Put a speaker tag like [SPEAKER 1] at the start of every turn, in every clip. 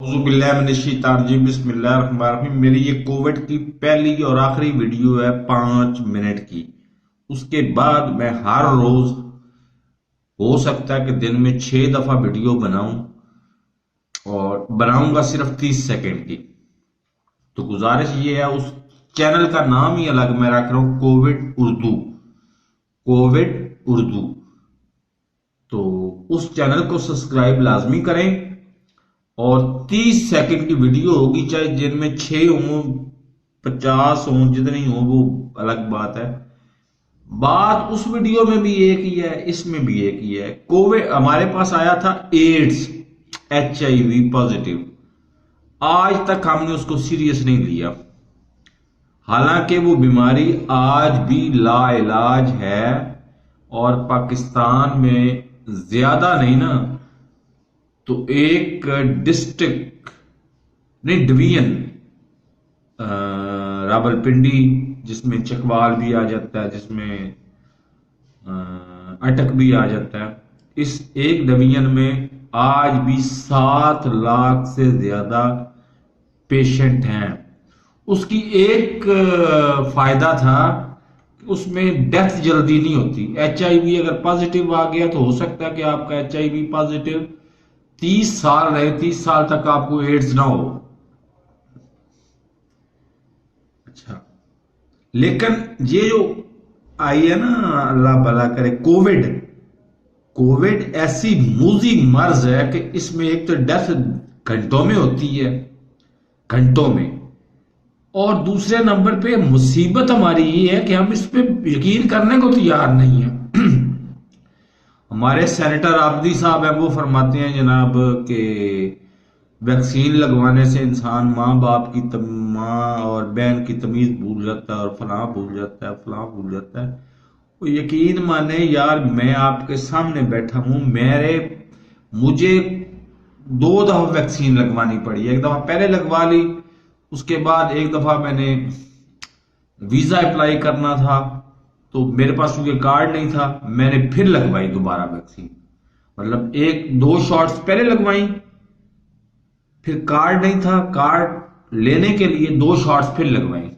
[SPEAKER 1] اعوذ باللہ من الشیطان الرجیم بسم اللہ الرحمن الرحیم۔ میری یہ کووڈ کی پہلی اور آخری ویڈیو ہے 5 منٹ کی۔ اس کے بعد میں ہر روز ہو سکتا ہے کہ دن میں 6 دفعہ ویڈیو بناؤں، اور بناؤں گا صرف 30 سیکنڈ کی۔ تو گزارش یہ ہے، اس چینل کا نام ہی الگ میں رکھ رہا ہوں، کووڈ اردو۔ تو اس چینل کو سبسکرائب لازمی کریں، اور 30 سیکنڈ کی ویڈیو ہوگی، چاہے جن میں 6 ہوں 50 ہوں، جتنی ہوں وہ الگ بات ہے۔ بات اس ویڈیو میں بھی ایک ہی ہے، اس میں بھی ایک ہی ہے۔ کووڈ ہمارے پاس آیا تھا ایڈز، HIV پازیٹیو۔ آج تک ہم نے اس کو سیریس نہیں لیا، حالانکہ وہ بیماری آج بھی لا علاج ہے، اور پاکستان میں زیادہ نہیں نا تو ایک ڈسٹرکٹ نہیں، ڈویژن راولپنڈی، جس میں چکوال بھی آ جاتا ہے، جس میں اٹک بھی آ جاتا ہے، اس ایک ڈویژن میں آج بھی 7 لاکھ سے زیادہ پیشنٹ ہیں۔ اس کی ایک فائدہ تھا کہ اس میں ڈیتھ جلدی نہیں ہوتی۔ HIV اگر پازیٹیو آ گیا تو ہو سکتا ہے کہ آپ کا HIV پازیٹیو 30 سال رہے، 30 سال تک آپ کو ایڈز نہ ہو۔ اچھا، لیکن یہ جو آئی ہے نا، اللہ بھلا کرے، کووڈ ایسی موذی مرض ہے کہ اس میں ایک تو ڈیتھ گھنٹوں میں ہوتی ہے، گھنٹوں میں، اور دوسرے نمبر پہ مصیبت ہماری یہ ہے کہ ہم اس پہ یقین کرنے کو تیار نہیں ہیں۔ ہمارے سینیٹر عابدی صاحب ہیں، وہ فرماتے ہیں جناب کہ ویکسین لگوانے سے انسان ماں باپ کی ماں اور بہن کی تمیز بھول جاتا ہے، اور فلاں بھول جاتا ہے، فلاں بھول جاتا ہے۔ وہ یقین مانے یار، میں آپ کے سامنے بیٹھا ہوں، مجھے 2 دفعہ ویکسین لگوانی پڑی۔ ایک دفعہ پہلے لگوا لی، اس کے بعد ایک دفعہ میں نے ویزا اپلائی کرنا تھا، تو میرے پاس چونکہ کارڈ نہیں تھا، میں نے پھر لگوائی دوبارہ ویکسین۔ مطلب 2 شاٹس پہلے لگوائیں، پھر کارڈ نہیں تھا، کارڈ لینے کے لیے 2 شاٹس پھر لگوائیں۔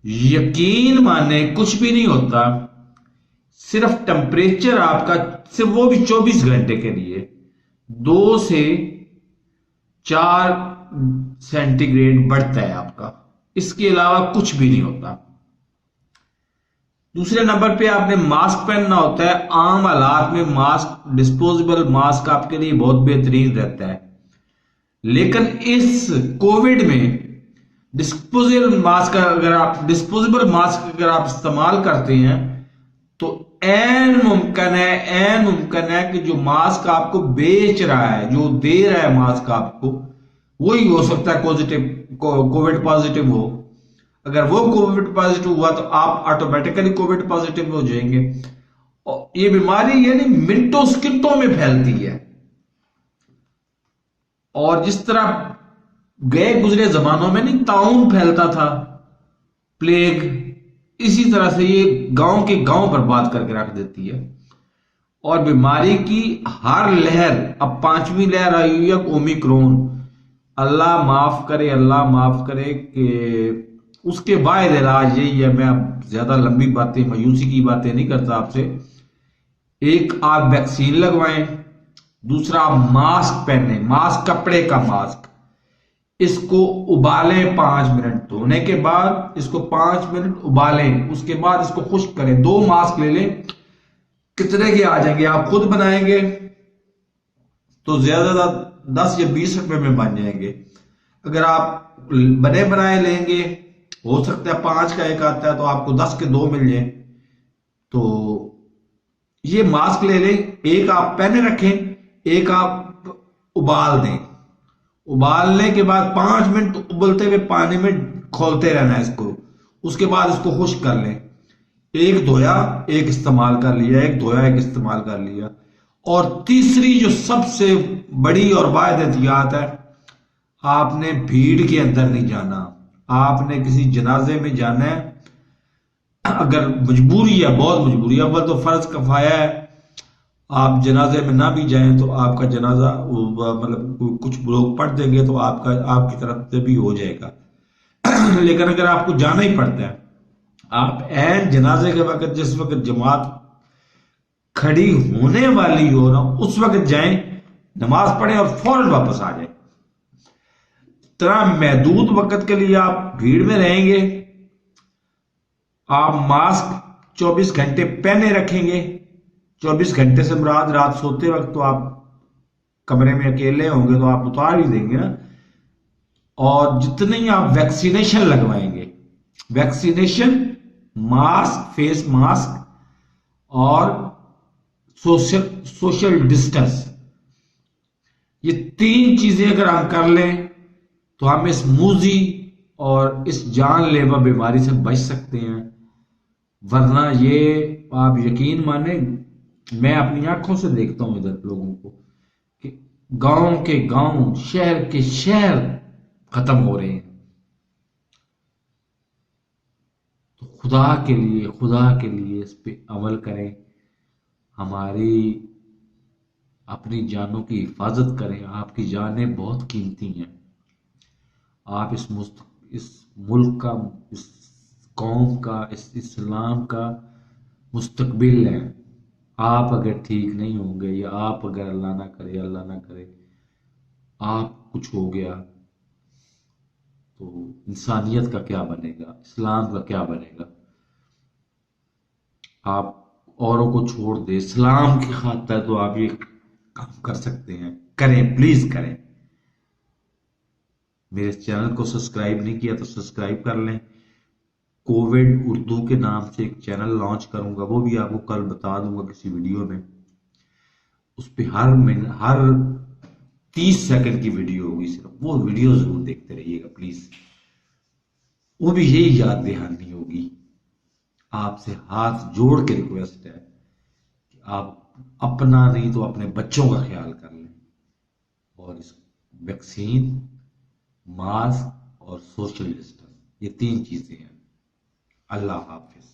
[SPEAKER 1] یقین مانے کچھ بھی نہیں ہوتا، صرف ٹمپریچر آپ کا، صرف وہ بھی 24 گھنٹے کے لیے 2 سے 4 سینٹی گریڈ بڑھتا ہے آپ کا، اس کے علاوہ کچھ بھی نہیں ہوتا۔ دوسرے نمبر پہ آپ نے ماسک پہننا ہوتا ہے۔ عام حالات میں ماسک، ڈسپوزیبل ماسک آپ کے لیے بہت بہترین رہتا ہے، لیکن اس کووڈ میں ڈسپوزیبل ماسک اگر آپ استعمال کرتے ہیں تو عین ممکن ہے کہ جو ماسک آپ کو بیچ رہا ہے، جو دے رہا ہے ماسک آپ کو، وہی ہو سکتا ہے کووڈ پازیٹیو ہو۔ اگر وہ کووڈ پازیٹیو ہوا تو آپ آٹومیٹیکلی کووڈ پازیٹیو ہو جائیں گے۔ یہ بیماری یعنی منٹوں سیکنڈوں میں پھیلتی ہے، اور جس طرح گئے گزرے زمانوں میں نہیں طاعون پھیلتا تھا، پلیگ، اسی طرح سے یہ گاؤں کے گاؤں برباد کر کے رکھ دیتی ہے۔ اور بیماری کی ہر لہر، اب 5ویں لہر آئی ہوئی ہے اومیکرون، اللہ معاف کرے کہ اس کے باہر علاج یہی ہے۔ میں اب زیادہ لمبی باتیں، مایوسی کی باتیں نہیں کرتا آپ سے۔ ایک، آپ ویکسین لگوائیں، دوسرا آپ ماسک پہنیں، ماسک کپڑے کا ماسک، اس کو ابالیں 5 منٹ، دھونے کے بعد اس کو 5 منٹ ابالیں، اس کے بعد اس کو خشک کریں۔ 2 ماسک لے لیں، کتنے کے آ جائیں گے؟ آپ خود بنائیں گے تو زیادہ 10 یا 20 روپے میں بن جائیں گے۔ اگر آپ بنے بنائے لیں گے، ہو سکتا ہے 5 کا ایک آتا ہے تو آپ کو 10 کے 2 مل جائیں۔ تو یہ ماسک لے لیں، ایک آپ پہنے رکھیں، ایک آپ ابال دیں۔ ابالنے کے بعد 5 منٹ ابلتے ہوئے پانی میں کھولتے رہنا ہے اس کو، اس کے بعد اس کو خشک کر لیں۔ ایک دھویا ایک استعمال کر لیا، ایک دھویا ایک استعمال کر لیا۔ اور تیسری جو سب سے بڑی اور واحد احتیاط ہے، آپ نے بھیڑ کے اندر نہیں جانا۔ آپ نے کسی جنازے میں جانا ہے، اگر مجبوری ہے، بہت مجبوری ہے، اول تو فرض کفایہ ہے، آپ جنازے میں نہ بھی جائیں تو آپ کا جنازہ مطلب کچھ لوگ پڑھ دیں گے تو آپ کی طرف سے بھی ہو جائے گا۔ لیکن اگر آپ کو جانا ہی پڑتا ہے، آپ عین جنازے کے وقت، جس وقت جماعت کھڑی ہونے والی ہو نا، اس وقت جائیں، نماز پڑھیں اور فوراً واپس آ جائیں۔ طرح محدود وقت کے لیے آپ بھیڑ میں رہیں گے، آپ ماسک 24 گھنٹے پہنے رکھیں گے۔ 24 گھنٹے سے مراد رات سوتے وقت تو آپ کمرے میں اکیلے ہوں گے تو آپ اتار ہی دیں گے نا۔ اور جتنے ہی آپ ویکسینیشن لگوائیں گے، ویکسینیشن، ماسک، فیس ماسک، اور سوشل ڈسٹنس، یہ 3 چیزیں اگر ہم کر لیں تو ہم اس موذی اور اس جان لیوا بیماری سے بچ سکتے ہیں۔ ورنہ یہ آپ یقین مانیں، میں اپنی آنکھوں سے دیکھتا ہوں ادھر لوگوں کو کہ گاؤں کے گاؤں، شہر کے شہر ختم ہو رہے ہیں۔ تو خدا کے لیے اس پہ عمل کریں، ہماری اپنی جانوں کی حفاظت کریں۔ آپ کی جانیں بہت قیمتی ہیں۔ آپ اس ملک کا، اس قوم کا، اس اسلام کا مستقبل ہیں۔ آپ اگر ٹھیک نہیں ہوں گے، یا آپ اگر اللہ نہ کرے آپ کچھ ہو گیا، تو انسانیت کا کیا بنے گا، اسلام کا کیا بنے گا؟ آپ اوروں کو چھوڑ دیں، اسلام کی خاطر تو آپ یہ کام کر سکتے ہیں، کریں، پلیز کریں۔ میرے چینل کو سبسکرائب نہیں کیا تو سبسکرائب کر لیں۔ کووڈ اردو کے نام سے ایک چینل لانچ کروں گا، وہ بھی آپ کو کل بتا دوں گا کسی ویڈیو میں۔ اس پہ ہر 30 سیکنڈ کی ویڈیو ہوگی، صرف وہ ویڈیو ضرور دیکھتے رہیے گا پلیز۔ وہ بھی یہی یاد دہانی ہوگی۔ آپ سے ہاتھ جوڑ کے ریکویسٹ ہے کہ آپ اپنا نہیں تو اپنے بچوں کا خیال کر لیں، اور اس ویکسین، ماسک اور سوشل ڈسٹنس، یہ 3 چیزیں ہیں۔ اللہ حافظ۔